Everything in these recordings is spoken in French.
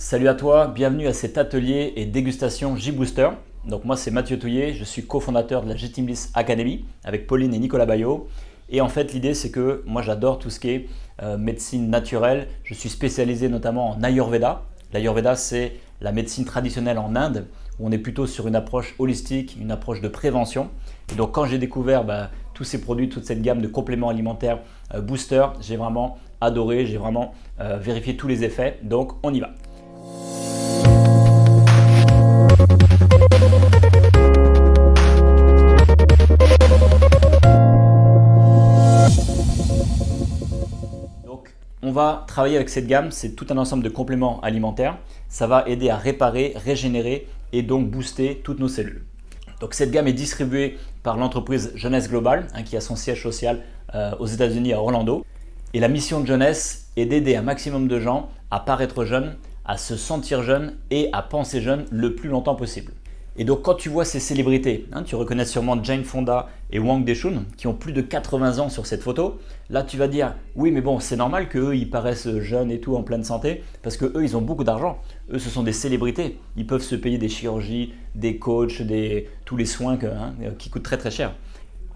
Salut à toi, bienvenue à cet atelier et dégustation J-Booster. Donc moi c'est Mathieu Touillet, je suis cofondateur de la J-Team Academy avec Pauline et Nicolas Bayo. Et en fait l'idée c'est que moi j'adore tout ce qui est médecine naturelle. Je suis spécialisé notamment en Ayurveda. L'Ayurveda c'est la médecine traditionnelle en Inde où on est plutôt sur une approche holistique, une approche de prévention. Et donc quand j'ai découvert tous ces produits, toute cette gamme de compléments alimentaires Booster, j'ai vraiment adoré, j'ai vraiment vérifié tous les effets. Donc on y va. On va travailler avec cette gamme, c'est tout un ensemble de compléments alimentaires. Ça va aider à réparer, régénérer et donc booster toutes nos cellules. Donc cette gamme est distribuée par l'entreprise Jeunesse Global, qui a son siège social aux États-Unis à Orlando. Et la mission de Jeunesse est d'aider un maximum de gens à paraître jeunes, à se sentir jeunes et à penser jeunes le plus longtemps possible. Et donc quand tu vois ces célébrités, tu reconnais sûrement Jane Fonda et Wang Deshun qui ont plus de 80 ans sur cette photo. Là tu vas dire oui mais bon c'est normal qu'eux ils paraissent jeunes et tout en pleine santé parce que eux ils ont beaucoup d'argent. Eux ce sont des célébrités, ils peuvent se payer des chirurgies, des coachs, tous les soins qui coûtent très très cher.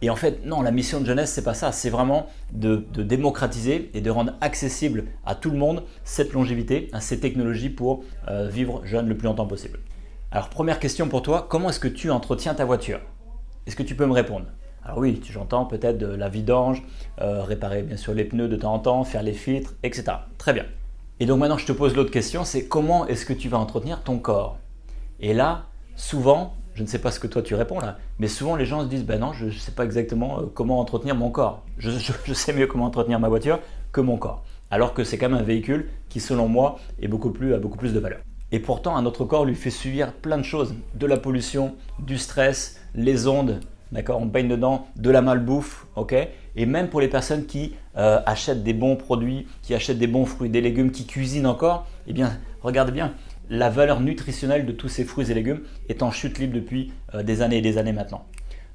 Et en fait non, la mission de Jeunesse c'est pas ça, c'est vraiment de démocratiser et de rendre accessible à tout le monde cette longévité, ces technologies pour vivre jeune le plus longtemps possible. Alors première question pour toi, comment est-ce que tu entretiens ta voiture? Est-ce que tu peux me répondre? Alors oui, j'entends peut-être de la vidange, réparer bien sûr les pneus de temps en temps, faire les filtres, etc. Très bien. Et donc maintenant je te pose l'autre question, c'est comment est-ce que tu vas entretenir ton corps? Et là, souvent, je ne sais pas ce que toi tu réponds là, mais souvent les gens se disent ben non, je ne sais pas exactement comment entretenir mon corps. Je sais mieux comment entretenir ma voiture que mon corps. Alors que c'est quand même un véhicule qui selon moi a beaucoup plus de valeur. Et pourtant, à notre corps lui fait subir plein de choses, de la pollution, du stress, les ondes, d'accord, on baigne dedans, de la malbouffe, ok. Et même pour les personnes qui achètent des bons produits, qui achètent des bons fruits, des légumes, qui cuisinent encore, eh bien, regarde bien, la valeur nutritionnelle de tous ces fruits et légumes est en chute libre depuis des années et des années maintenant.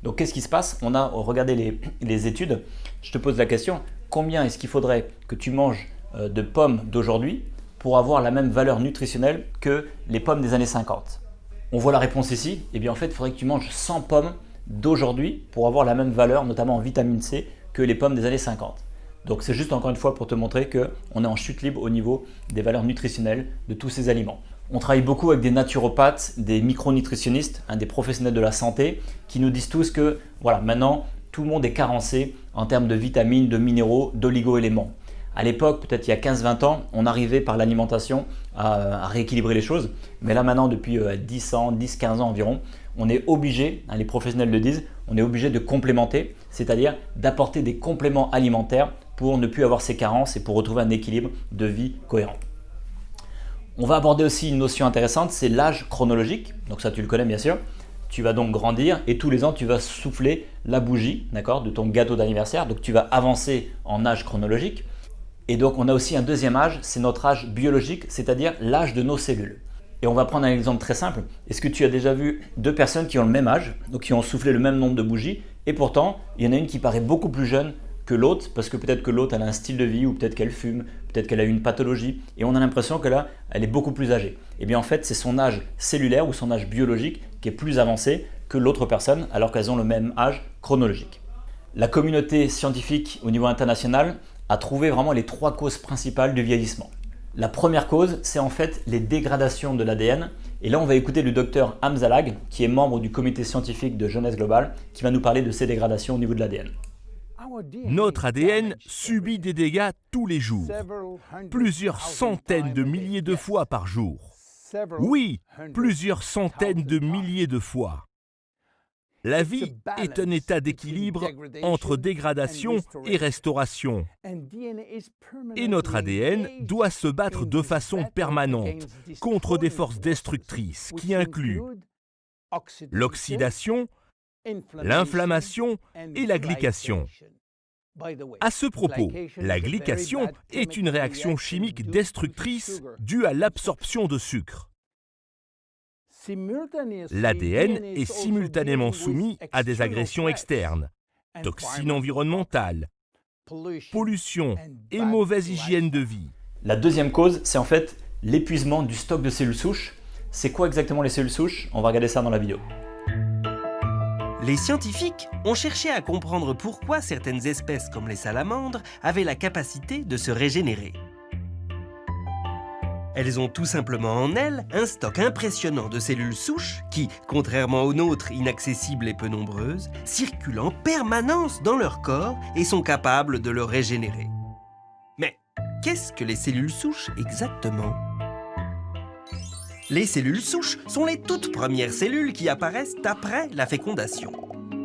Donc, qu'est-ce qui se passe? On a regardé les études. Je te pose la question, combien est-ce qu'il faudrait que tu manges de pommes d'aujourd'hui pour avoir la même valeur nutritionnelle que les pommes des années 50? On voit la réponse ici. Eh bien en fait, il faudrait que tu manges 100 pommes d'aujourd'hui pour avoir la même valeur, notamment en vitamine C, que les pommes des années 50. Donc c'est juste encore une fois pour te montrer qu'on est en chute libre au niveau des valeurs nutritionnelles de tous ces aliments. On travaille beaucoup avec des naturopathes, des micronutritionnistes, des professionnels de la santé qui nous disent tous que voilà, maintenant tout le monde est carencé en termes de vitamines, de minéraux, d'oligo-éléments. À l'époque, peut-être il y a 15-20 ans, on arrivait par l'alimentation à rééquilibrer les choses. Mais là maintenant, depuis 10-15 ans environ, on est obligé, les professionnels le disent, on est obligé de complémenter, c'est-à-dire d'apporter des compléments alimentaires pour ne plus avoir ces carences et pour retrouver un équilibre de vie cohérent. On va aborder aussi une notion intéressante, c'est l'âge chronologique. Donc ça, tu le connais bien sûr. Tu vas donc grandir et tous les ans, tu vas souffler la bougie, d'accord, de ton gâteau d'anniversaire. Donc tu vas avancer en âge chronologique. Et donc on a aussi un deuxième âge, c'est notre âge biologique, c'est-à-dire l'âge de nos cellules. Et on va prendre un exemple très simple. Est-ce que tu as déjà vu deux personnes qui ont le même âge, donc qui ont soufflé le même nombre de bougies, et pourtant il y en a une qui paraît beaucoup plus jeune que l'autre, parce que peut-être que l'autre elle a un style de vie, ou peut-être qu'elle fume, peut-être qu'elle a eu une pathologie, et on a l'impression que là, elle est beaucoup plus âgée. Et bien en fait, c'est son âge cellulaire ou son âge biologique qui est plus avancé que l'autre personne, alors qu'elles ont le même âge chronologique. La communauté scientifique au niveau international a trouvé vraiment les trois causes principales du vieillissement. La première cause, c'est en fait les dégradations de l'ADN. Et là, on va écouter le docteur Hamza Lag, qui est membre du comité scientifique de Jeunesse Global, qui va nous parler de ces dégradations au niveau de l'ADN. Notre ADN subit des dégâts tous les jours, plusieurs centaines de milliers de fois par jour. Oui, plusieurs centaines de milliers de fois. La vie est un état d'équilibre entre dégradation et restauration. Et notre ADN doit se battre de façon permanente contre des forces destructrices qui incluent l'oxydation, l'inflammation et la glycation. À ce propos, la glycation est une réaction chimique destructrice due à l'absorption de sucre. L'ADN est simultanément soumis à des agressions externes, toxines environnementales, pollution et mauvaise hygiène de vie. La deuxième cause, c'est en fait l'épuisement du stock de cellules souches. C'est quoi exactement les cellules souches? On va regarder ça dans la vidéo. Les scientifiques ont cherché à comprendre pourquoi certaines espèces comme les salamandres avaient la capacité de se régénérer. Elles ont tout simplement en elles un stock impressionnant de cellules souches qui, contrairement aux nôtres inaccessibles et peu nombreuses, circulent en permanence dans leur corps et sont capables de le régénérer. Mais qu'est-ce que les cellules souches exactement? Les cellules souches sont les toutes premières cellules qui apparaissent après la fécondation.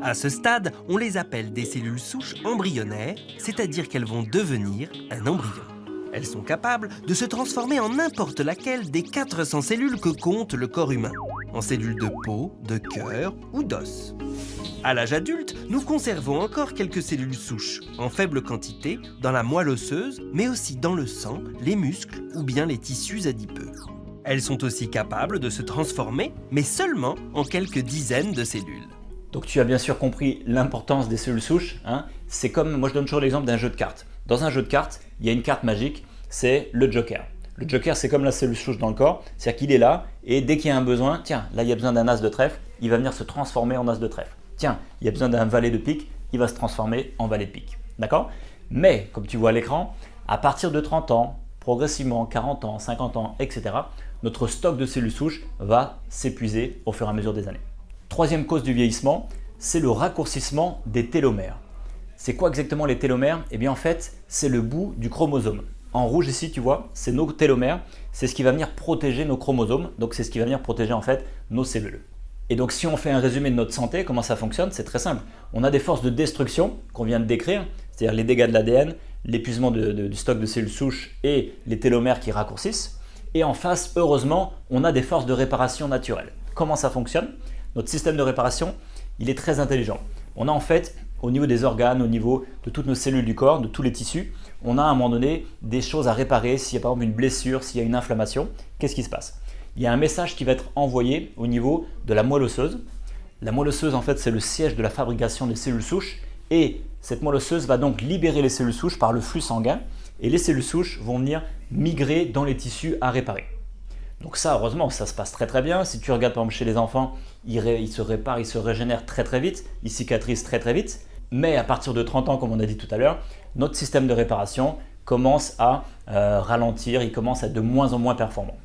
À ce stade, on les appelle des cellules souches embryonnaires, c'est-à-dire qu'elles vont devenir un embryon. Elles sont capables de se transformer en n'importe laquelle des 400 cellules que compte le corps humain, en cellules de peau, de cœur ou d'os. À l'âge adulte, nous conservons encore quelques cellules souches, en faible quantité, dans la moelle osseuse, mais aussi dans le sang, les muscles ou bien les tissus adipeux. Elles sont aussi capables de se transformer, mais seulement en quelques dizaines de cellules. Donc tu as bien sûr compris l'importance des cellules souches. C'est comme, moi je donne toujours l'exemple d'un jeu de cartes. Dans un jeu de cartes, il y a une carte magique, c'est le Joker. Le Joker, c'est comme la cellule souche dans le corps, c'est-à-dire qu'il est là et dès qu'il y a un besoin, tiens, là il y a besoin d'un as de trèfle, il va venir se transformer en as de trèfle. Tiens, il y a besoin d'un valet de pique, il va se transformer en valet de pique. D'accord? Mais, comme tu vois à l'écran, à partir de 30 ans, progressivement 40 ans, 50 ans, etc., notre stock de cellules souches va s'épuiser au fur et à mesure des années. Troisième cause du vieillissement, c'est le raccourcissement des télomères. C'est quoi exactement les télomères? Eh bien en fait, c'est le bout du chromosome. En rouge ici, tu vois, c'est nos télomères, c'est ce qui va venir protéger nos chromosomes, donc c'est ce qui va venir protéger en fait nos cellules. Et donc si on fait un résumé de notre santé, comment ça fonctionne? C'est très simple. On a des forces de destruction qu'on vient de décrire, c'est-à-dire les dégâts de l'ADN, l'épuisement du stock de cellules souches et les télomères qui raccourcissent. Et en face, heureusement, on a des forces de réparation naturelles. Comment ça fonctionne? Notre système de réparation, il est très intelligent. On a en fait, au niveau des organes, au niveau de toutes nos cellules du corps, de tous les tissus, on a à un moment donné des choses à réparer. S'il y a par exemple une blessure, s'il y a une inflammation, qu'est-ce qui se passe? Il y a un message qui va être envoyé au niveau de la moelle osseuse. La moelle osseuse, en fait, c'est le siège de la fabrication des cellules souches. Et cette moelle osseuse va donc libérer les cellules souches par le flux sanguin. Et les cellules souches vont venir migrer dans les tissus à réparer. Donc ça, heureusement, ça se passe très très bien. Si tu regardes par exemple chez les enfants, ils se réparent, ils se régénèrent très très vite, ils cicatrisent très très vite. Mais à partir de 30 ans, comme on a dit tout à l'heure, notre système de réparation commence à ralentir, il commence à être de moins en moins performant.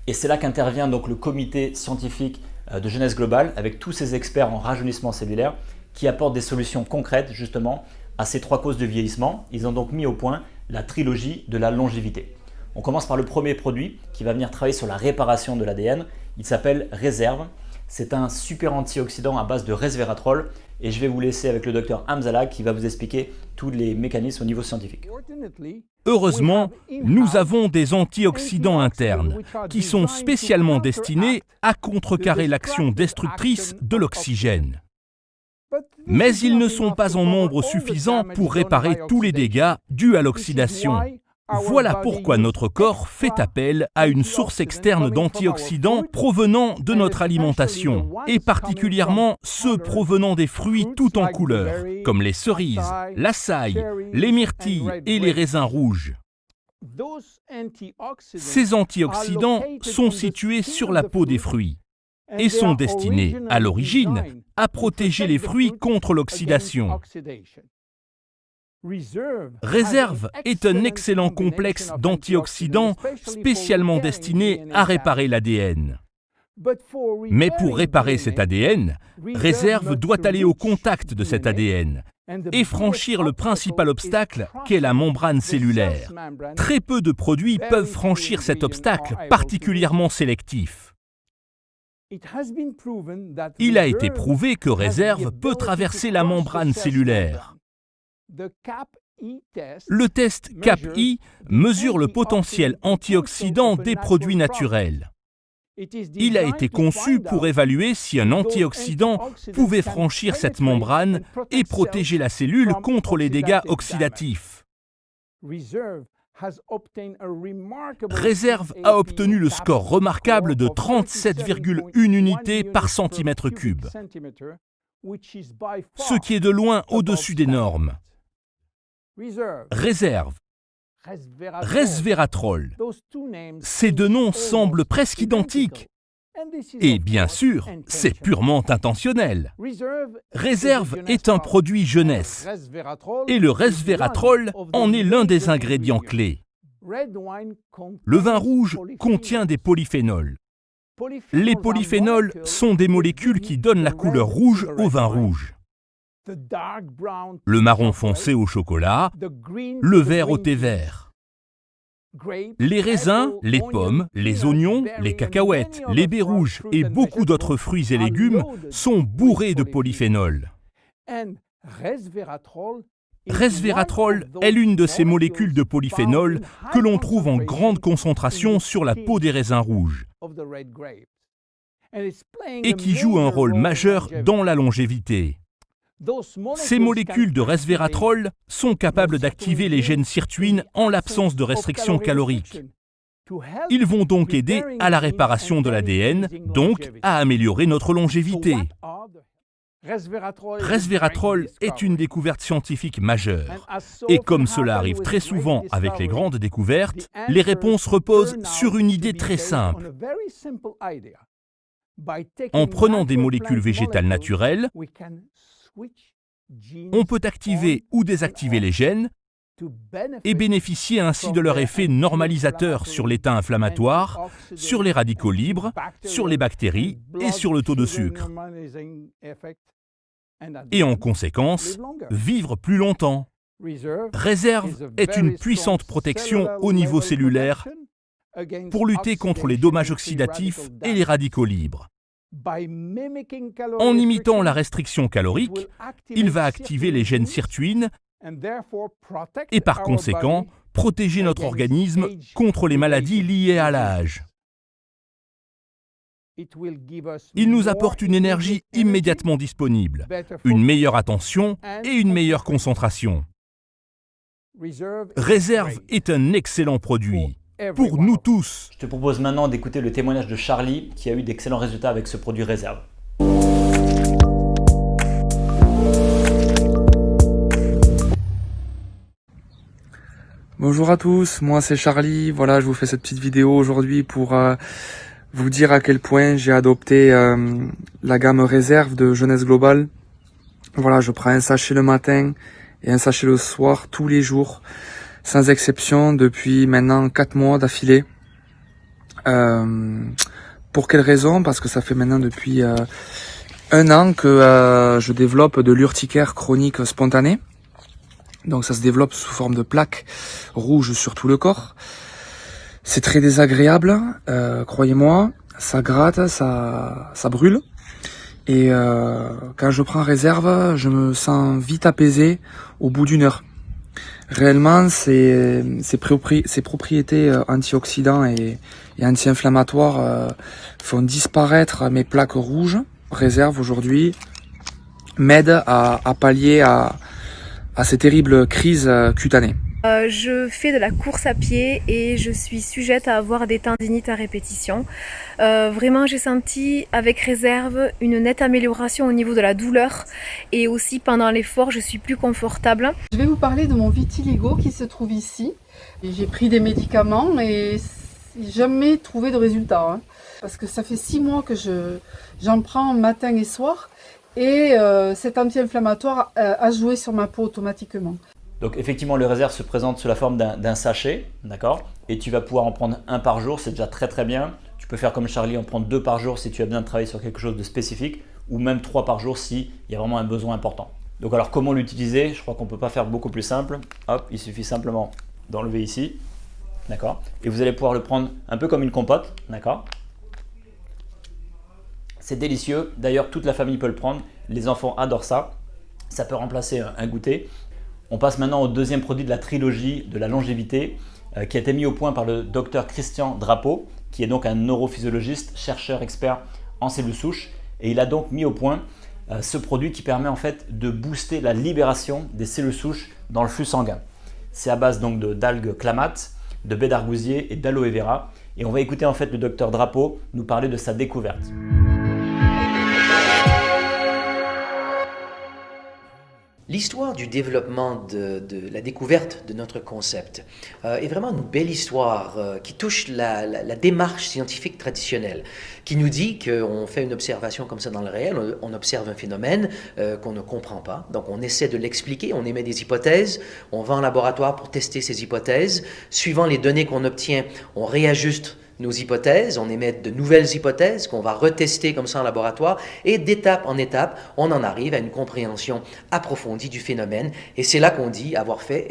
Et c'est là qu'intervient donc le comité scientifique de Jeunesse Globale avec tous ces experts en rajeunissement cellulaire qui apportent des solutions concrètes justement à ces trois causes de vieillissement. Ils ont donc mis au point la trilogie de la longévité. On commence par le premier produit qui va venir travailler sur la réparation de l'ADN. Il s'appelle Reserve. C'est un super antioxydant à base de resveratrol et je vais vous laisser avec le docteur Hamzallah qui va vous expliquer tous les mécanismes au niveau scientifique. Heureusement, nous avons des antioxydants internes qui sont spécialement destinés à contrecarrer l'action destructrice de l'oxygène. Mais ils ne sont pas en nombre suffisant pour réparer tous les dégâts dus à l'oxydation. Voilà pourquoi notre corps fait appel à une source externe d'antioxydants provenant de notre alimentation, et particulièrement ceux provenant des fruits tout en couleurs, comme les cerises, l'açaï, les myrtilles et les raisins rouges. Ces antioxydants sont situés sur la peau des fruits et sont destinés, à l'origine, à protéger les fruits contre l'oxydation. Reserve est un excellent complexe d'antioxydants spécialement destiné à réparer l'ADN. Mais pour réparer cet ADN, Reserve doit aller au contact de cet ADN et franchir le principal obstacle qu'est la membrane cellulaire. Très peu de produits peuvent franchir cet obstacle particulièrement sélectif. Il a été prouvé que Reserve peut traverser la membrane cellulaire. Le test CAP-I mesure le potentiel antioxydant des produits naturels. Il a été conçu pour évaluer si un antioxydant pouvait franchir cette membrane et protéger la cellule contre les dégâts oxydatifs. Reserve a obtenu le score remarquable de 37,1 unités par centimètre cube, ce qui est de loin au-dessus des normes. Reserve resveratrol. Ces deux noms semblent presque identiques. Et bien sûr, c'est purement intentionnel. Réserve est un produit jeunesse. Et le resveratrol en est l'un des ingrédients clés. Le vin rouge contient des polyphénols. Les polyphénols sont des molécules qui donnent la couleur rouge au vin rouge. Le marron foncé au chocolat, le vert au thé vert. Les raisins, les pommes, les oignons, les cacahuètes, les baies rouges et beaucoup d'autres fruits et légumes sont bourrés de polyphénols. Resveratrol est l'une de ces molécules de polyphénol que l'on trouve en grande concentration sur la peau des raisins rouges et qui joue un rôle majeur dans la longévité. Ces molécules de resveratrol sont capables d'activer les gènes sirtuines en l'absence de restriction calorique. Ils vont donc aider à la réparation de l'ADN, donc à améliorer notre longévité. Resveratrol est une découverte scientifique majeure. Et comme cela arrive très souvent avec les grandes découvertes, les réponses reposent sur une idée très simple. En prenant des molécules végétales naturelles, on peut activer ou désactiver les gènes et bénéficier ainsi de leur effet normalisateur sur l'état inflammatoire, sur les radicaux libres, sur les bactéries et sur le taux de sucre. Et en conséquence, vivre plus longtemps. Réserve est une puissante protection au niveau cellulaire pour lutter contre les dommages oxydatifs et les radicaux libres. En imitant la restriction calorique, il va activer les gènes sirtuines et par conséquent protéger notre organisme contre les maladies liées à l'âge. Il nous apporte une énergie immédiatement disponible, une meilleure attention et une meilleure concentration. Réserve est un excellent produit. Pour nous tous. Je te propose maintenant d'écouter le témoignage de Charlie qui a eu d'excellents résultats avec ce produit Réserve. Bonjour à tous, moi c'est Charlie. Voilà, je vous fais cette petite vidéo aujourd'hui pour vous dire à quel point j'ai adopté la gamme Réserve de Jeunesse Globale. Voilà, je prends un sachet le matin et un sachet le soir tous les jours. Sans exception, depuis maintenant 4 mois d'affilée. Pour quelle raison? Parce que ça fait maintenant depuis 1 an que je développe de l'urticaire chronique spontanée. Donc ça se développe sous forme de plaques rouges sur tout le corps. C'est très désagréable, croyez-moi. Ça gratte, ça brûle. Et quand je prends Réserve, je me sens vite apaisé au bout d'1 heure. Réellement, ces propriétés antioxydants et anti-inflammatoires font disparaître mes plaques rouges. Réserve aujourd'hui m'aide à pallier à ces terribles crises cutanées. Je fais de la course à pied et je suis sujette à avoir des tendinites à répétition. Vraiment, j'ai senti avec Réserve une nette amélioration au niveau de la douleur et aussi pendant l'effort, je suis plus confortable. Je vais vous parler de mon vitiligo qui se trouve ici. J'ai pris des médicaments et jamais trouvé de résultat. Parce que ça fait 6 mois que j'en prends matin et soir et cet anti-inflammatoire a joué sur ma peau automatiquement. Donc effectivement, le Réserve se présente sous la forme d'un sachet, d'accord? Et tu vas pouvoir en prendre 1 par jour, c'est déjà très très bien. Tu peux faire comme Charlie, en prendre 2 par jour si tu as besoin de travailler sur quelque chose de spécifique, ou même 3 par jour s'il y a vraiment un besoin important. Donc alors comment l'utiliser? Je crois qu'on ne peut pas faire beaucoup plus simple. Hop, il suffit simplement d'enlever ici, d'accord? Et vous allez pouvoir le prendre un peu comme une compote, d'accord? C'est délicieux, d'ailleurs toute la famille peut le prendre, les enfants adorent ça. Ça peut remplacer un goûter. On passe maintenant au deuxième produit de la trilogie de la longévité qui a été mis au point par le docteur Christian Drapeau, qui est donc un neurophysiologiste, chercheur expert en cellules souches. Et il a donc mis au point ce produit qui permet en fait de booster la libération des cellules souches dans le flux sanguin. C'est à base donc d'algues clamates, de baies d'argousier et d'aloe vera. Et on va écouter en fait le docteur Drapeau nous parler de sa découverte. L'histoire du développement de la découverte de notre concept est vraiment une belle histoire qui touche la démarche scientifique traditionnelle, qui nous dit qu'on fait une observation comme ça dans le réel, on observe un phénomène qu'on ne comprend pas, donc on essaie de l'expliquer, on émet des hypothèses, on va en laboratoire pour tester ces hypothèses, suivant les données qu'on obtient, on réajuste nos hypothèses, on émet de nouvelles hypothèses qu'on va retester comme ça en laboratoire et d'étape en étape, on en arrive à une compréhension approfondie du phénomène et c'est là qu'on dit avoir fait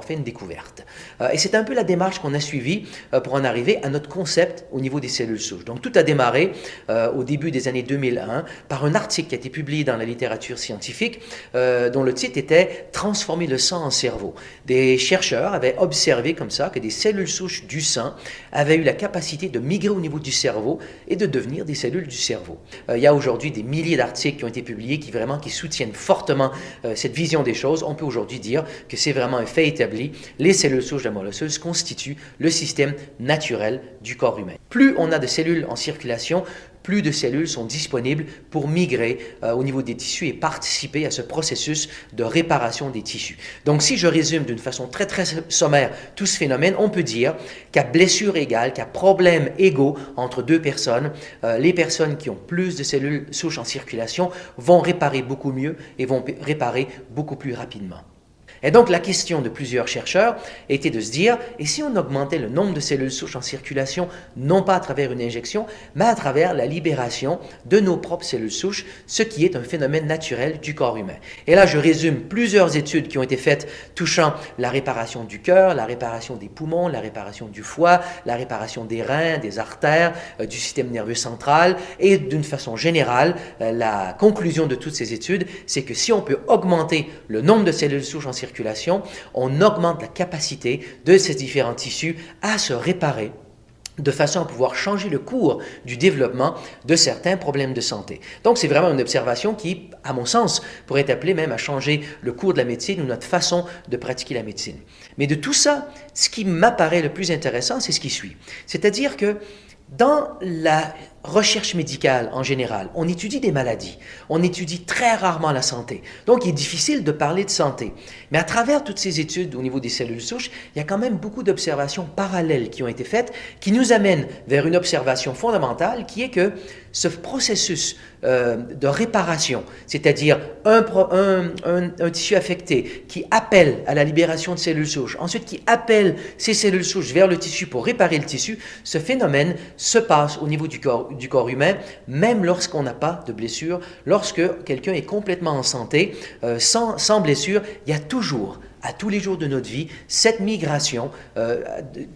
une découverte. Et c'est un peu la démarche qu'on a suivie pour en arriver à notre concept au niveau des cellules souches. Donc tout a démarré au début des années 2001 par un article qui a été publié dans la littérature scientifique dont le titre était « Transformer le sang en cerveau ». Des chercheurs avaient observé comme ça que des cellules souches du sang avaient eu la capacité de migrer au niveau du cerveau et de devenir des cellules du cerveau. Il y a aujourd'hui des milliers d'articles qui ont été publiés qui soutiennent fortement cette vision des choses. On peut aujourd'hui dire que c'est vraiment un fait établi. Les cellules souches de la moelle osseuse constituent le système naturel du corps humain. Plus on a de cellules en circulation, plus de cellules sont disponibles pour migrer au niveau des tissus et participer à ce processus de réparation des tissus. Donc si je résume d'une façon très sommaire tout ce phénomène, on peut dire qu'à blessure égale, qu'à problème égaux entre deux personnes, les personnes qui ont plus de cellules souches en circulation vont réparer beaucoup mieux et vont réparer beaucoup plus rapidement. Et donc la question de plusieurs chercheurs était de se dire, et si on augmentait le nombre de cellules souches en circulation, non pas à travers une injection, mais à travers la libération de nos propres cellules souches, ce qui est un phénomène naturel du corps humain. Et là, je résume plusieurs études qui ont été faites touchant la réparation du cœur, la réparation des poumons, la réparation du foie, la réparation des reins, des artères, du système nerveux central, et d'une façon générale, la conclusion de toutes ces études, c'est que si on peut augmenter le nombre de cellules souches en circulation, on augmente la capacité de ces différents tissus à se réparer de façon à pouvoir changer le cours du développement de certains problèmes de santé. Donc c'est vraiment une observation qui, à mon sens, pourrait être appelée même à changer le cours de la médecine ou notre façon de pratiquer la médecine. Mais de tout ça, ce qui m'apparaît le plus intéressant, c'est ce qui suit. C'est-à-dire que dans la recherche médicale en général, on étudie des maladies, on étudie très rarement la santé. Donc il est difficile de parler de santé. Mais à travers toutes ces études au niveau des cellules souches, il y a quand même beaucoup d'observations parallèles qui ont été faites, qui nous amènent vers une observation fondamentale qui est que ce processus de réparation, c'est-à-dire un tissu affecté qui appelle à la libération de cellules souches, ensuite qui appelle ces cellules souches vers le tissu pour réparer le tissu, ce phénomène se passe au niveau du corps humain, même lorsqu'on n'a pas de blessure, lorsque quelqu'un est complètement en santé, sans blessure, il y a toujours, à tous les jours de notre vie, cette migration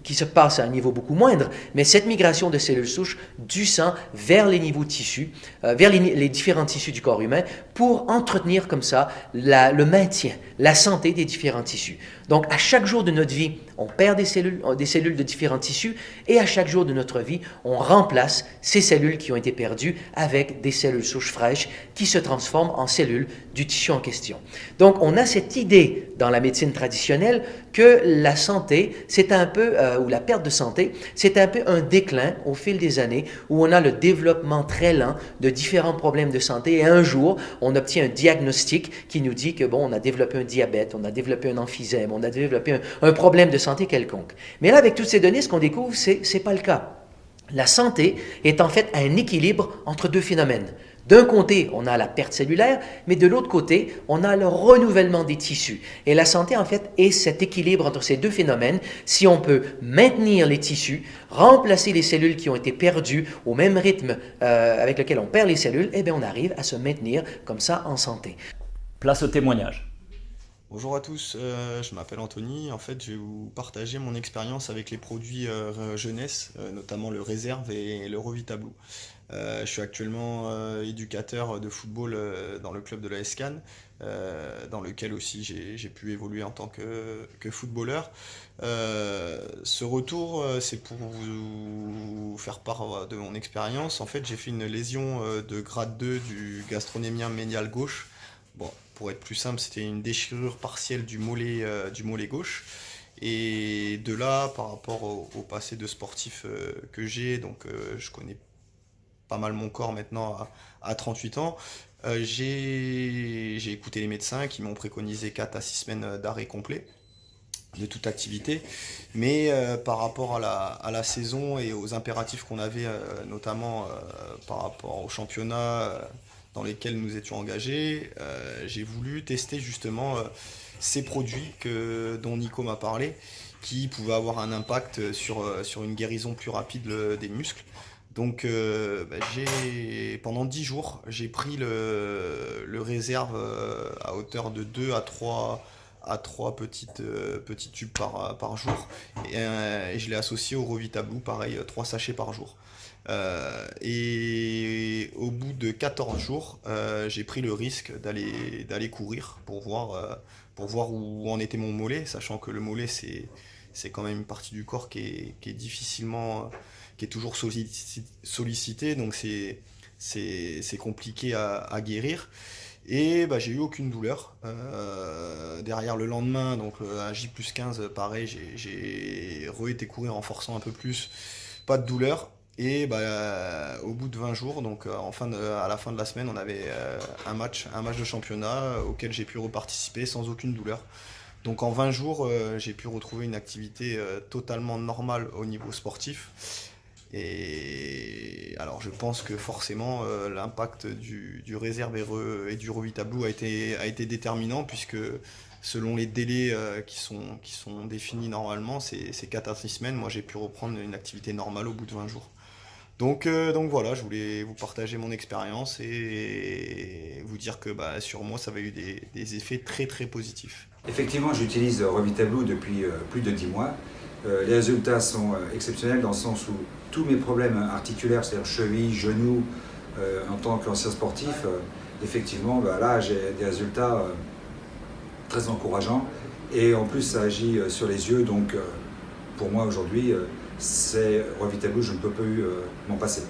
qui se passe à un niveau beaucoup moindre, mais cette migration de cellules souches du sang vers les niveaux de tissus, vers les différents tissus du corps humain, pour entretenir comme ça le maintien, la santé des différents tissus. Donc à chaque jour de notre vie, on perd des cellules de différents tissus et à chaque jour de notre vie, on remplace ces cellules qui ont été perdues avec des cellules souches fraîches qui se transforment en cellules du tissu en question. Donc on a cette idée dans la médecine traditionnelle que la santé, c'est un peu, ou la perte de santé, c'est un peu un déclin au fil des années où on a le développement très lent de différents problèmes de santé et un jour, on obtient un diagnostic qui nous dit que bon, on a développé un diabète, on a développé un emphysème, on a développé un problème de santé quelconque. Mais là, avec toutes ces données, ce qu'on découvre, c'est pas le cas. La santé est en fait un équilibre entre deux phénomènes. D'un côté, on a la perte cellulaire, mais de l'autre côté, on a le renouvellement des tissus. Et la santé, en fait, est cet équilibre entre ces deux phénomènes. Si on peut maintenir les tissus, remplacer les cellules qui ont été perdues au même rythme avec lequel on perd les cellules, eh bien, on arrive à se maintenir comme ça en santé. Place au témoignage. Bonjour à tous, je m'appelle Anthony. En fait, je vais vous partager mon expérience avec les produits jeunesse, notamment le Réserve et le Revitablou. Je suis actuellement éducateur de football dans le club de la SCAN, dans lequel aussi j'ai pu évoluer en tant que footballeur. Ce retour, c'est pour vous faire part de mon expérience. En fait, j'ai fait une lésion de grade 2 du gastronémien médial gauche. Bon, pour être plus simple, c'était une déchirure partielle du mollet gauche. Et de là, par rapport au passé de sportif que j'ai, donc je connais pas mal mon corps maintenant à 38 ans, J'ai écouté les médecins qui m'ont préconisé 4 à 6 semaines d'arrêt complet de toute activité, mais par rapport à la saison et aux impératifs qu'on avait, notamment par rapport au championnat dans lesquels nous étions engagés, j'ai voulu tester justement ces produits dont Nico m'a parlé, qui pouvaient avoir un impact sur une guérison plus rapide des muscles. Donc pendant 10 jours, j'ai pris le réserve à hauteur de 2 à 3 petits tubes par jour. Et je l'ai associé au Revitablue, pareil, 3 sachets par jour. Et au bout de 14 jours, j'ai pris le risque d'aller courir pour voir où en était mon mollet, sachant que le mollet, c'est quand même une partie du corps qui est difficilement, qui est toujours sollicitée, donc c'est compliqué à guérir. Et j'ai eu aucune douleur. Derrière le lendemain, donc à J+15, pareil, j'ai été courir en forçant un peu plus, pas de douleur. Et au bout de 20 jours, donc à la fin de la semaine, on avait un match de championnat auquel j'ai pu reparticiper sans aucune douleur. Donc en 20 jours, j'ai pu retrouver une activité totalement normale au niveau sportif. Et alors je pense que forcément l'impact du réserve et du Revitablue a été déterminant, puisque selon les délais qui sont définis normalement, c'est 4 à 6 semaines. Moi j'ai pu reprendre une activité normale au bout de 20 jours. Donc voilà, je voulais vous partager mon expérience et vous dire que sur moi ça avait eu des effets très très positifs. Effectivement, j'utilise Revitablue depuis plus de 10 mois. Les résultats sont exceptionnels dans le sens où tous mes problèmes articulaires, c'est-à-dire cheville, genoux, en tant qu'ancien sportif, effectivement, là j'ai des résultats très encourageants. Et en plus, ça agit sur les yeux, donc pour moi aujourd'hui, c'est Revitablue, je ne peux plus m'en passer.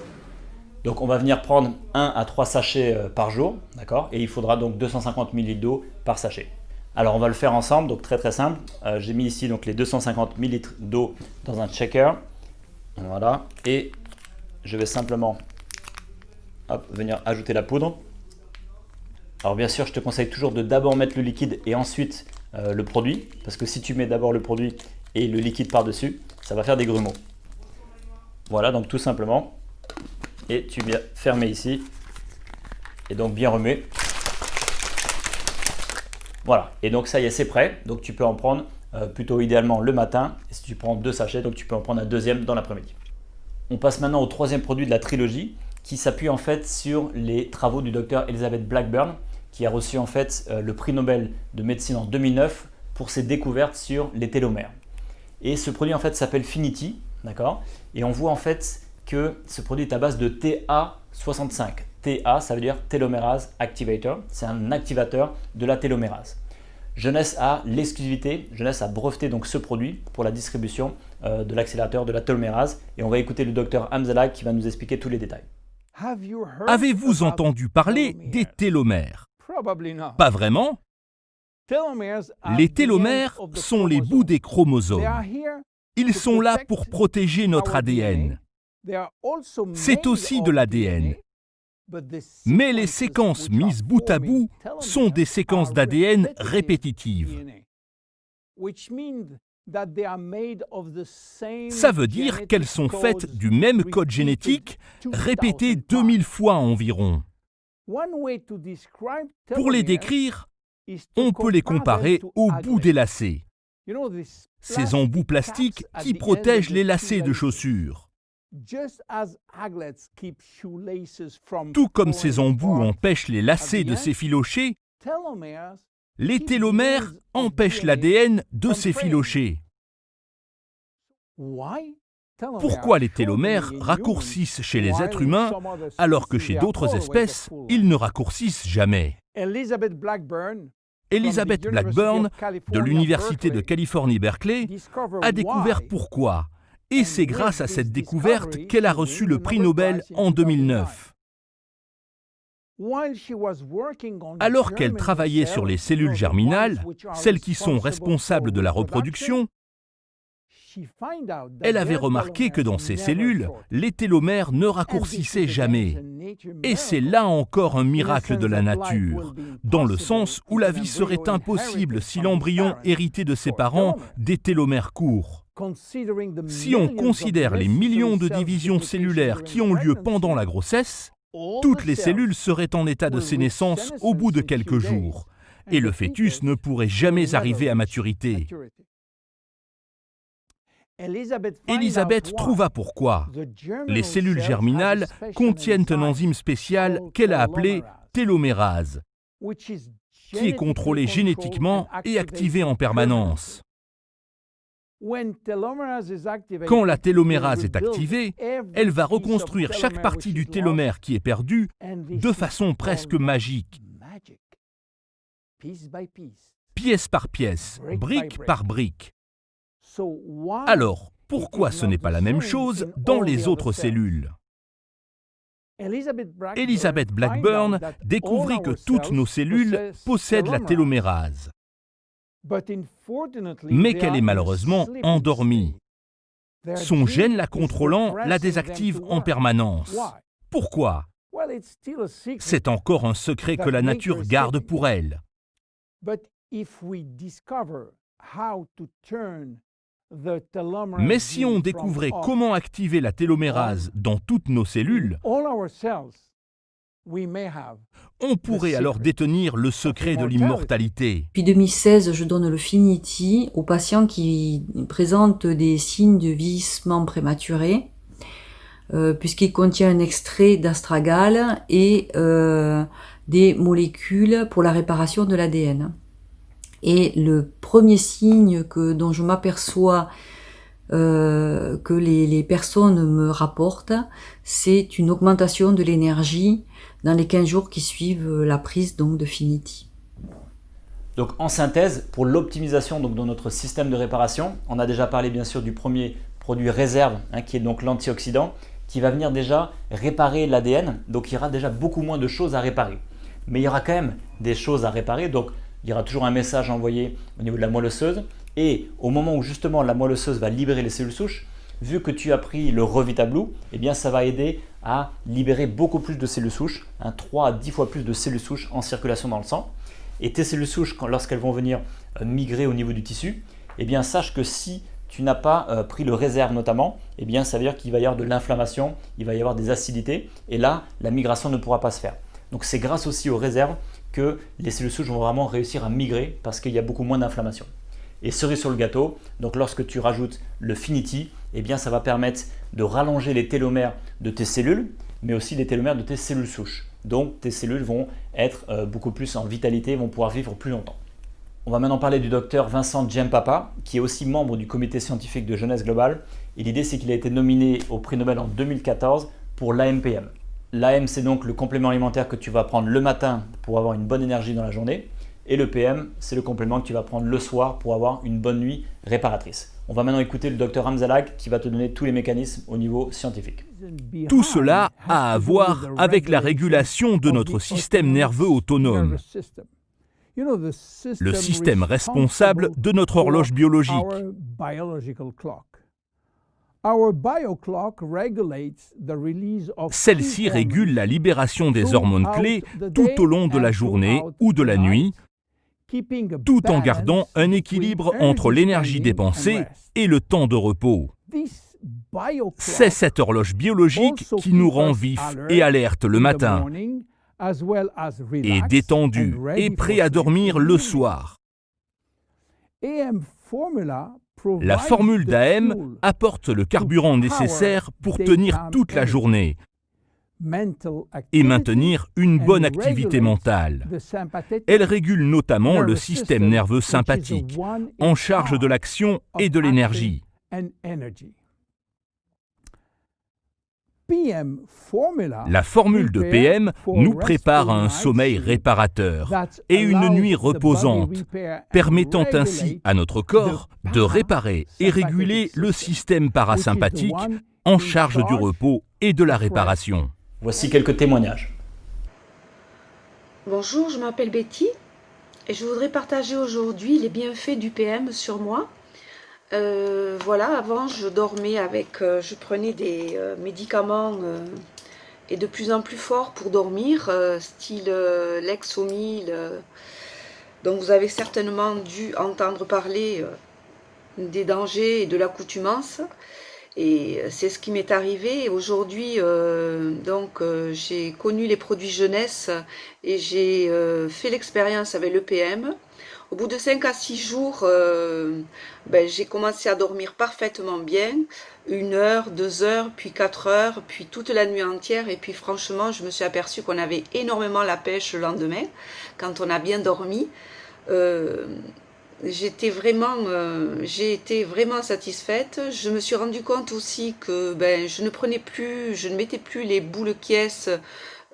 Donc on va venir prendre 1 à 3 sachets par jour, d'accord, et il faudra donc 250 ml d'eau par sachet. Alors on va le faire ensemble, donc très très simple. J'ai mis ici donc les 250 ml d'eau dans un shaker. Voilà, et je vais simplement venir ajouter la poudre. Alors bien sûr, je te conseille toujours de d'abord mettre le liquide et ensuite le produit, parce que si tu mets d'abord le produit et le liquide par-dessus, ça va faire des grumeaux. Voilà, donc tout simplement, et tu viens fermer ici, et donc bien remuer. Voilà, et donc ça y est, c'est prêt. Donc tu peux en prendre plutôt idéalement le matin. Et si tu prends 2 sachets, donc tu peux en prendre un deuxième dans l'après-midi. On passe maintenant au troisième produit de la trilogie, qui s'appuie en fait sur les travaux du docteur Elizabeth Blackburn, qui a reçu en fait le prix Nobel de médecine en 2009 pour ses découvertes sur les télomères. Et ce produit en fait s'appelle Finity, d'accord. Et on voit en fait que ce produit est à base de TA65. TA, ça veut dire Telomerase Activator. C'est un activateur de la télomérase. Jeunesse a l'exclusivité, Jeunesse a breveté donc ce produit pour la distribution de l'accélérateur de la télomérase. Et on va écouter le docteur Hamzallah qui va nous expliquer tous les détails. Avez-vous entendu parler des télomères? Pas vraiment. Les télomères sont les bouts des chromosomes. Ils sont là pour protéger notre ADN. C'est aussi de l'ADN. Mais les séquences mises bout à bout sont des séquences d'ADN répétitives. Ça veut dire qu'elles sont faites du même code génétique, répété 2000 fois environ. Pour les décrire, on peut les comparer aux bouts des lacets. Ces embouts plastiques qui protègent les lacets de chaussures. Tout comme ces embouts empêchent les lacets de s'effilocher, les télomères empêchent l'ADN de s'effilocher. Pourquoi les télomères raccourcissent chez les êtres humains alors que chez d'autres espèces, ils ne raccourcissent jamais? Elizabeth Blackburn, de l'Université de Californie, Berkeley, a découvert pourquoi. Et c'est grâce à cette découverte qu'elle a reçu le prix Nobel en 2009. Alors qu'elle travaillait sur les cellules germinales, celles qui sont responsables de la reproduction, Elle avait remarqué que dans ces cellules, les télomères ne raccourcissaient jamais. Et c'est là encore un miracle de la nature, dans le sens où la vie serait impossible si l'embryon héritait de ses parents des télomères courts. Si on considère les millions de divisions cellulaires qui ont lieu pendant la grossesse, toutes les cellules seraient en état de sénescence au bout de quelques jours, et le fœtus ne pourrait jamais arriver à maturité. Élisabeth trouva pourquoi. Les cellules germinales contiennent un enzyme spécial qu'elle a appelé télomérase, qui est contrôlé génétiquement et activé en permanence. Quand la télomérase est activée, elle va reconstruire chaque partie du télomère qui est perdue de façon presque magique, pièce par pièce, brique par brique. Alors, pourquoi ce n'est pas la même chose dans les autres cellules? Elizabeth Blackburn découvrit que toutes nos cellules possèdent la télomérase, mais qu'elle est malheureusement endormie. Son gène la contrôlant la désactive en permanence. Pourquoi? C'est encore un secret que la nature garde pour elle. Mais si on découvrait comment activer la télomérase dans toutes nos cellules, on pourrait alors détenir le secret de l'immortalité. Depuis 2016, je donne le Finity aux patients qui présentent des signes de vieillissement prématuré, puisqu'il contient un extrait d'astragale et des molécules pour la réparation de l'ADN. Et le premier signe dont je m'aperçois que les personnes me rapportent, c'est une augmentation de l'énergie dans les 15 jours qui suivent la prise donc, de Finity. Donc en synthèse, pour l'optimisation de notre système de réparation, on a déjà parlé bien sûr du premier produit réserve, qui est donc l'antioxydant, qui va venir déjà réparer l'ADN. Donc il y aura déjà beaucoup moins de choses à réparer. Mais il y aura quand même des choses à réparer. Donc il y aura toujours un message envoyé au niveau de la moelle osseuse. Et au moment où justement la moelle osseuse va libérer les cellules souches, vu que tu as pris le Revitablue, eh bien ça va aider à libérer beaucoup plus de cellules souches, 3 à 10 fois plus de cellules souches en circulation dans le sang. Et tes cellules souches, lorsqu'elles vont venir migrer au niveau du tissu, eh bien sache que si tu n'as pas pris le réserve notamment, eh bien ça veut dire qu'il va y avoir de l'inflammation, il va y avoir des acidités, et là la migration ne pourra pas se faire. Donc c'est grâce aussi aux réserves que les cellules souches vont vraiment réussir à migrer parce qu'il y a beaucoup moins d'inflammation. Et cerise sur le gâteau, donc lorsque tu rajoutes le Finity, eh bien ça va permettre de rallonger les télomères de tes cellules, mais aussi les télomères de tes cellules souches. Donc tes cellules vont être beaucoup plus en vitalité, vont pouvoir vivre plus longtemps. On va maintenant parler du docteur Vincent Giampapa, qui est aussi membre du comité scientifique de Jeunesse Globale. Et l'idée, c'est qu'il a été nominé au prix Nobel en 2014 pour l'AMPM. L'AM, c'est donc le complément alimentaire que tu vas prendre le matin pour avoir une bonne énergie dans la journée. Et le PM, c'est le complément que tu vas prendre le soir pour avoir une bonne nuit réparatrice. On va maintenant écouter le docteur Hamzalag qui va te donner tous les mécanismes au niveau scientifique. Tout cela a à voir avec la régulation de notre système nerveux autonome, le système responsable de notre horloge biologique. Celle-ci régule la libération des hormones clés tout au long de la journée ou de la nuit, tout en gardant un équilibre entre l'énergie dépensée et le temps de repos. C'est cette horloge biologique qui nous rend vifs et alertes le matin, et détendus et prêts à dormir le soir. La formule d'AM apporte le carburant nécessaire pour tenir toute la journée et maintenir une bonne activité mentale. Elle régule notamment le système nerveux sympathique, en charge de l'action et de l'énergie. La formule de PM nous prépare à un sommeil réparateur et une nuit reposante, permettant ainsi à notre corps de réparer et réguler le système parasympathique en charge du repos et de la réparation. Voici quelques témoignages. Bonjour, je m'appelle Betty et je voudrais partager aujourd'hui les bienfaits du PM sur moi. Voilà, avant je dormais avec, je prenais des médicaments et de plus en plus forts pour dormir, style Lexomil. Donc vous avez certainement dû entendre parler des dangers et de l'accoutumance. Et c'est ce qui m'est arrivé. Aujourd'hui, j'ai connu les produits jeunesse et j'ai fait l'expérience avec l'EPM. Au bout de 5 à 6 jours, j'ai commencé à dormir parfaitement bien. 1 heure, 2 heures, puis 4 heures, puis toute la nuit entière. Et puis franchement, je me suis aperçue qu'on avait énormément la pêche le lendemain, quand on a bien dormi. J'ai été vraiment satisfaite. Je me suis rendu compte aussi que je ne mettais plus les boules caisses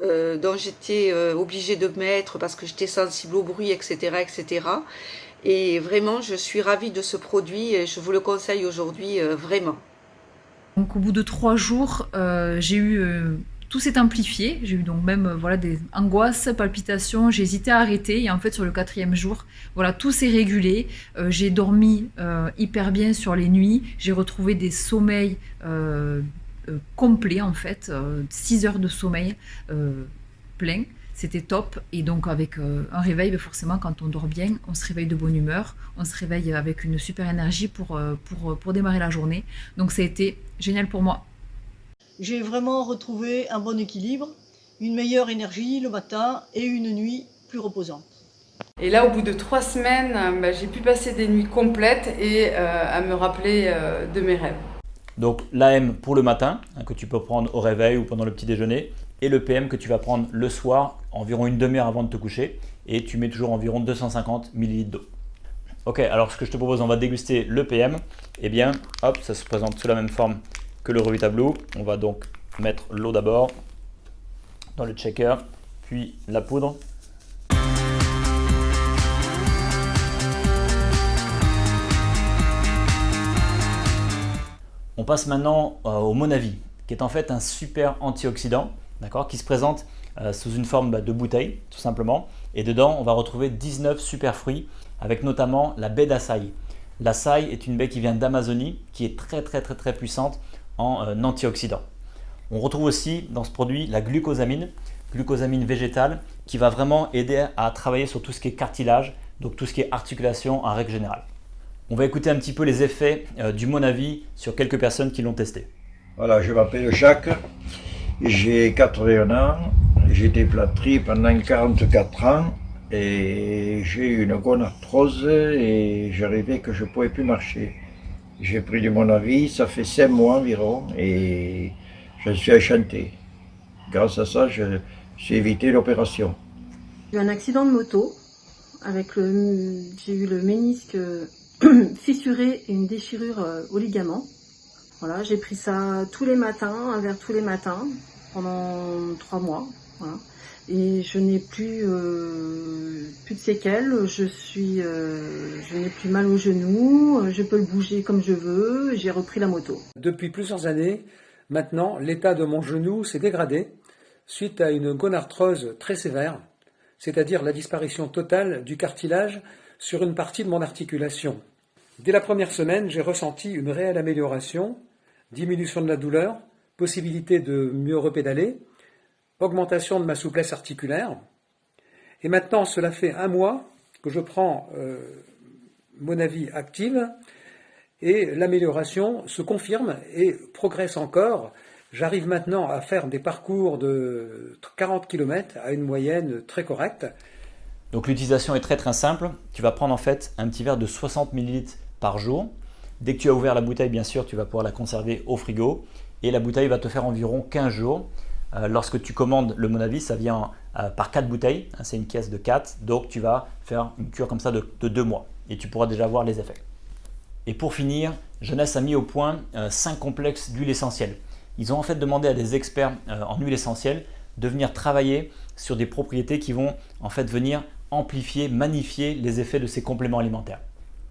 dont j'étais obligée de mettre parce que j'étais sensible au bruit, etc., etc. Et vraiment, je suis ravie de ce produit et je vous le conseille aujourd'hui vraiment. Donc au bout de 3 jours, j'ai eu tout s'est amplifié. J'ai eu donc même des angoisses, palpitations. J'ai hésité à arrêter et en fait sur le 4e jour, tout s'est régulé. J'ai dormi hyper bien sur les nuits. J'ai retrouvé des sommeils complets en fait, 6 heures de sommeil plein. C'était top. Et donc avec un réveil, forcément quand on dort bien, on se réveille de bonne humeur. On se réveille avec une super énergie pour démarrer la journée. Donc ça a été génial pour moi. J'ai vraiment retrouvé un bon équilibre, une meilleure énergie le matin et une nuit plus reposante. Et là, au bout de 3 semaines, j'ai pu passer des nuits complètes et à me rappeler de mes rêves. Donc l'AM pour le matin, que tu peux prendre au réveil ou pendant le petit déjeuner, et le PM que tu vas prendre le soir, environ une demi-heure avant de te coucher, et tu mets toujours environ 250 ml d'eau. Ok, alors ce que je te propose, on va déguster le PM. Eh bien, hop, ça se présente sous la même forme que le Revitablue. On va donc mettre l'eau d'abord dans le shaker, puis la poudre. On passe maintenant au Monavi, qui est en fait un super antioxydant, d'accord, qui se présente sous une forme de bouteille, tout simplement. Et dedans, on va retrouver 19 super fruits, avec notamment la baie d'açaï. L'açaï est une baie qui vient d'Amazonie, qui est très puissante en antioxydants. On retrouve aussi dans ce produit la glucosamine végétale, qui va vraiment aider à travailler sur tout ce qui est cartilage, donc tout ce qui est articulation en règle générale. On va écouter un petit peu les effets du Monavi sur quelques personnes qui l'ont testé. Voilà, je m'appelle Jacques, j'ai 81 ans, j'ai été plâtré pendant 44 ans et j'ai eu une gonarthrose et j'arrivais que je ne pouvais plus marcher. J'ai pris du Monavi, ça fait 5 mois environ et je suis enchanté. Grâce à ça, j'ai évité l'opération. J'ai eu un accident de moto, j'ai eu le ménisque fissuré et une déchirure au ligament. Voilà, j'ai pris ça tous les matins, un verre tous les matins, pendant 3 mois. Voilà. Et je n'ai plus de séquelles, je n'ai plus mal au genou, je peux le bouger comme je veux, j'ai repris la moto. Depuis plusieurs années, maintenant, l'état de mon genou s'est dégradé suite à une gonarthrose très sévère, c'est-à-dire la disparition totale du cartilage sur une partie de mon articulation. Dès la première semaine, j'ai ressenti une réelle amélioration, diminution de la douleur, possibilité de mieux repédaler, augmentation de ma souplesse articulaire. Et maintenant, cela fait 1 mois que je prends Monavi Active et l'amélioration se confirme et progresse encore. J'arrive maintenant à faire des parcours de 40 km à une moyenne très correcte. Donc l'utilisation est très simple. Tu vas prendre en fait un petit verre de 60 ml par jour. Dès que tu as ouvert la bouteille, bien sûr, tu vas pouvoir la conserver au frigo. Et la bouteille va te faire environ 15 jours. Lorsque tu commandes le Monavi, ça vient par 4 bouteilles, c'est une caisse de 4, donc tu vas faire une cure comme ça de 2 mois et tu pourras déjà voir les effets. Et pour finir, Jeunesse a mis au point 5 complexes d'huile essentielle. Ils ont en fait demandé à des experts en huile essentielle de venir travailler sur des propriétés qui vont en fait venir amplifier, magnifier les effets de ces compléments alimentaires.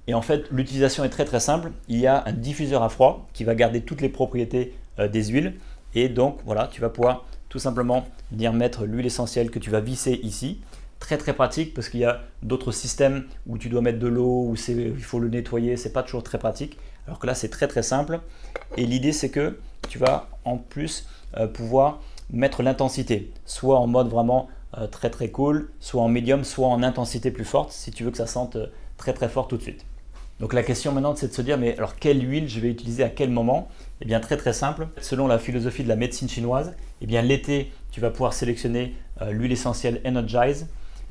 Et en fait, l'utilisation est très simple. Il y a un diffuseur à froid qui va garder toutes les propriétés des huiles. Et donc voilà, tu vas pouvoir tout simplement venir mettre l'huile essentielle que tu vas visser ici. Très pratique parce qu'il y a d'autres systèmes où tu dois mettre de l'eau, où il faut le nettoyer, c'est pas toujours très pratique. Alors que là, c'est très simple. Et l'idée, c'est que tu vas en plus pouvoir mettre l'intensité, soit en mode vraiment très cool, soit en médium, soit en intensité plus forte, si tu veux que ça sente très fort tout de suite. Donc la question maintenant, c'est de se dire, mais alors quelle huile je vais utiliser à quel moment? Eh bien très simple, selon la philosophie de la médecine chinoise, eh bien l'été, tu vas pouvoir sélectionner l'huile essentielle Energize,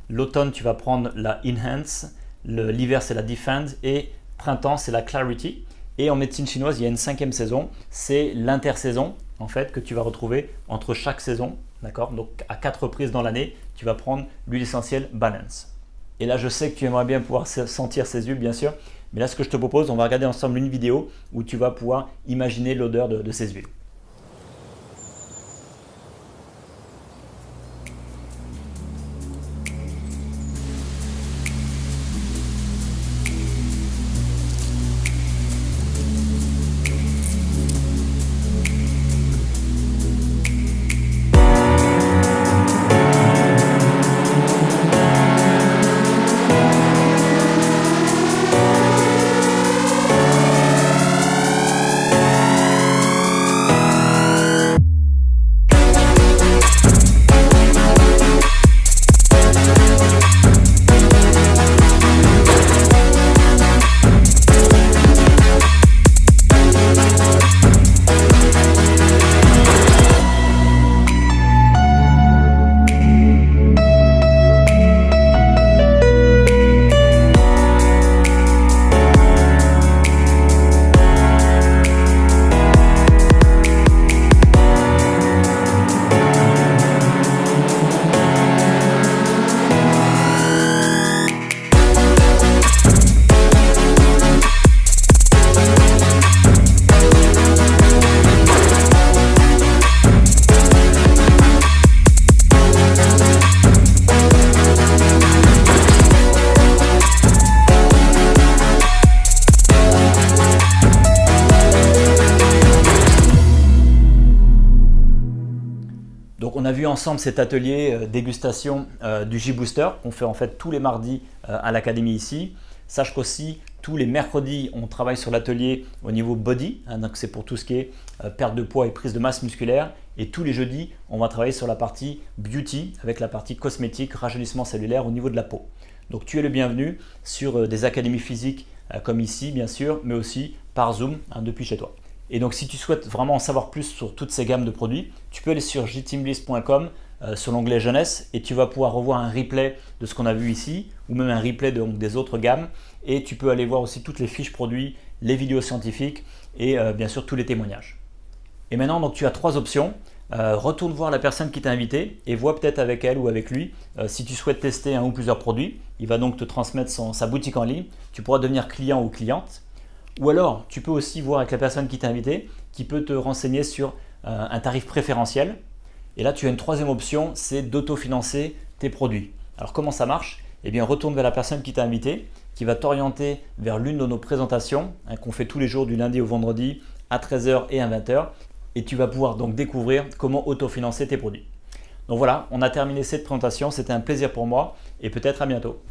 l'automne, tu vas prendre la Enhance, l'hiver, c'est la Defend, et printemps, c'est la Clarity. Et en médecine chinoise, il y a une 5e saison, c'est l'intersaison en fait que tu vas retrouver entre chaque saison, d'accord? Donc à 4 reprises dans l'année, tu vas prendre l'huile essentielle Balance. Et là, je sais que tu aimerais bien pouvoir sentir ces huiles, bien sûr, mais là, ce que je te propose, on va regarder ensemble une vidéo où tu vas pouvoir imaginer l'odeur de ces huiles. Donc on a vu ensemble cet atelier dégustation du J-Booster qu'on fait en fait tous les mardis à l'académie ici. Sache qu'aussi tous les mercredis on travaille sur l'atelier au niveau body, hein, donc c'est pour tout ce qui est perte de poids et prise de masse musculaire. Et tous les jeudis on va travailler sur la partie beauty avec la partie cosmétique, rajeunissement cellulaire au niveau de la peau. Donc tu es le bienvenu sur des académies physiques comme ici bien sûr, mais aussi par Zoom hein, depuis chez toi. Et donc si tu souhaites vraiment en savoir plus sur toutes ces gammes de produits, tu peux aller sur jteambliss.com sur l'onglet jeunesse et tu vas pouvoir revoir un replay de ce qu'on a vu ici ou même un replay des autres gammes, et tu peux aller voir aussi toutes les fiches produits, les vidéos scientifiques et bien sûr tous les témoignages. Et maintenant donc tu as 3 options. Retourne voir la personne qui t'a invité et vois peut-être avec elle ou avec lui si tu souhaites tester un ou plusieurs produits. Il va donc te transmettre sa boutique en ligne, tu pourras devenir client ou cliente. Ou alors, tu peux aussi voir avec la personne qui t'a invité, qui peut te renseigner sur un tarif préférentiel. Et là, tu as une 3e option, c'est d'autofinancer tes produits. Alors, comment ça marche? Eh bien, retourne vers la personne qui t'a invité, qui va t'orienter vers l'une de nos présentations hein, qu'on fait tous les jours du lundi au vendredi à 13h et à 20h. Et tu vas pouvoir donc découvrir comment autofinancer tes produits. Donc voilà, on a terminé cette présentation. C'était un plaisir pour moi et peut-être à bientôt.